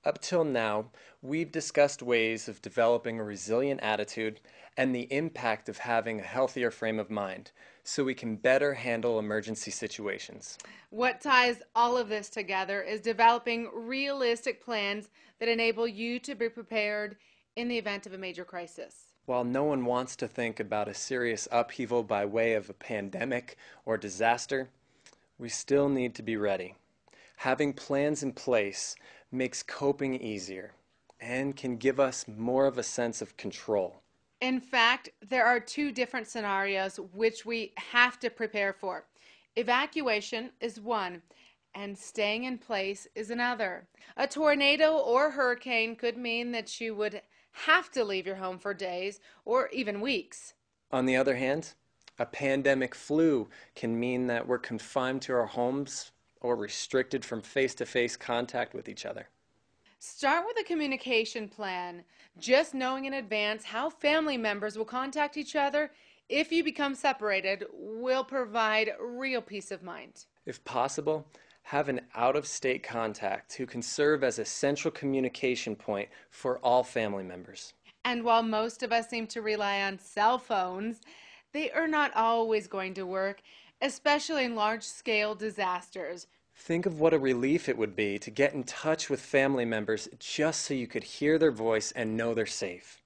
Up till now, we've discussed ways of developing a resilient attitude and the impact of having a healthier frame of mind so we can better handle emergency situations. What ties all of this together is developing realistic plans that enable you to be prepared in the event of a major crisis. While no one wants to think about a serious upheaval by way of a pandemic or disaster, we still need to be ready. Having plans in place makes coping easier and can give us more of a sense of control. In fact, there are two different scenarios which we have to prepare for. Evacuation is one, and staying in place is another. A tornado or hurricane could mean that you would have to leave your home for days or even weeks. On the other hand, a pandemic flu can mean that we're confined to our homes or restricted from face-to-face contact with each other. Start with a communication plan. Just knowing in advance how family members will contact each other if you become separated will provide real peace of mind. If possible, have an out-of-state contact who can serve as a central communication point for all family members. And while most of us seem to rely on cell phones, they are not always going to work, especially in large-scale disasters. Think of what a relief it would be to get in touch with family members just so you could hear their voice and know they're safe.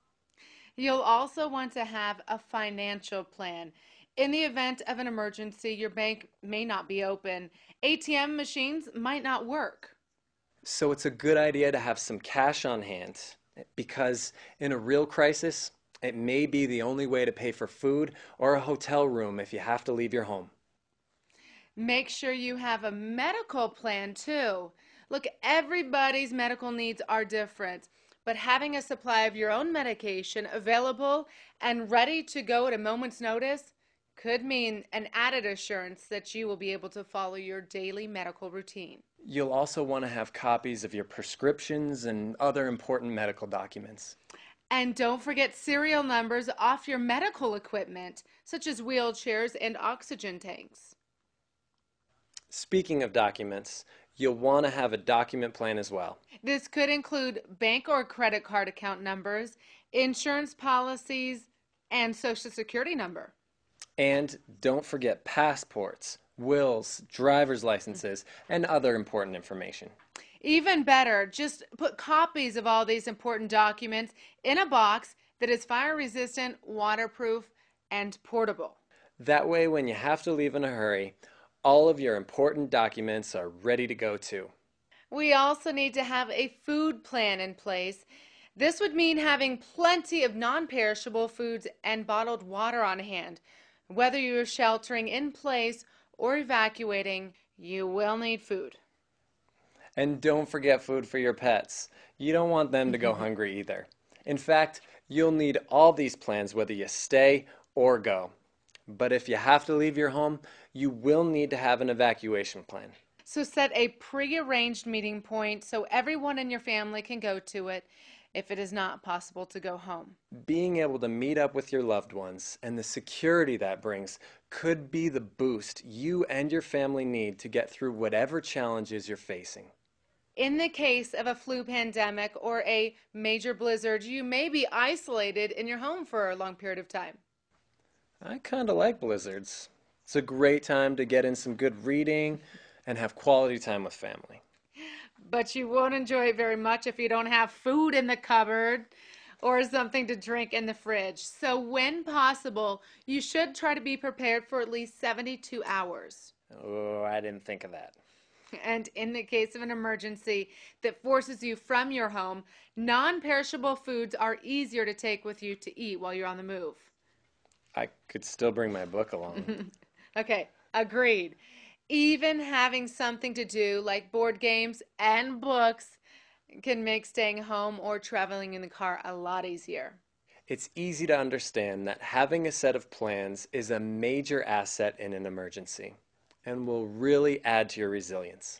You'll also want to have a financial plan. In the event of an emergency, your bank may not be open. ATM machines might not work. So it's a good idea to have some cash on hand because in a real crisis, it may be the only way to pay for food or a hotel room if you have to leave your home. Make sure you have a medical plan too. Look, everybody's medical needs are different, but having a supply of your own medication available and ready to go at a moment's notice could mean an added assurance that you will be able to follow your daily medical routine. You'll also want to have copies of your prescriptions and other important medical documents. And don't forget serial numbers off your medical equipment, such as wheelchairs and oxygen tanks. Speaking of documents, you'll want to have a document plan as well. This could include bank or credit card account numbers, insurance policies, and social security number. And don't forget passports, wills, driver's licenses, and other important information. Even better, just put copies of all these important documents in a box that is fire resistant, waterproof, and portable. That way, when you have to leave in a hurry, all of your important documents are ready to go too. We also need to have a food plan in place. This would mean having plenty of non-perishable foods and bottled water on hand. Whether you're sheltering in place or evacuating, you will need food. And don't forget food for your pets. You don't want them to go hungry either. In fact, you'll need all these plans whether you stay or go. But if you have to leave your home, you will need to have an evacuation plan. So set a pre-arranged meeting point so everyone in your family can go to it if it is not possible to go home. Being able to meet up with your loved ones and the security that brings could be the boost you and your family need to get through whatever challenges you're facing. In the case of a flu pandemic or a major blizzard, you may be isolated in your home for a long period of time. I kind of like blizzards. It's a great time to get in some good reading and have quality time with family. But you won't enjoy it very much if you don't have food in the cupboard or something to drink in the fridge. So when possible, you should try to be prepared for at least 72 hours. Oh, I didn't think of that. And in the case of an emergency that forces you from your home, non-perishable foods are easier to take with you to eat while you're on the move. I could still bring my book along. Okay, agreed. Even having something to do like board games and books can make staying home or traveling in the car a lot easier. It's easy to understand that having a set of plans is a major asset in an emergency and will really add to your resilience.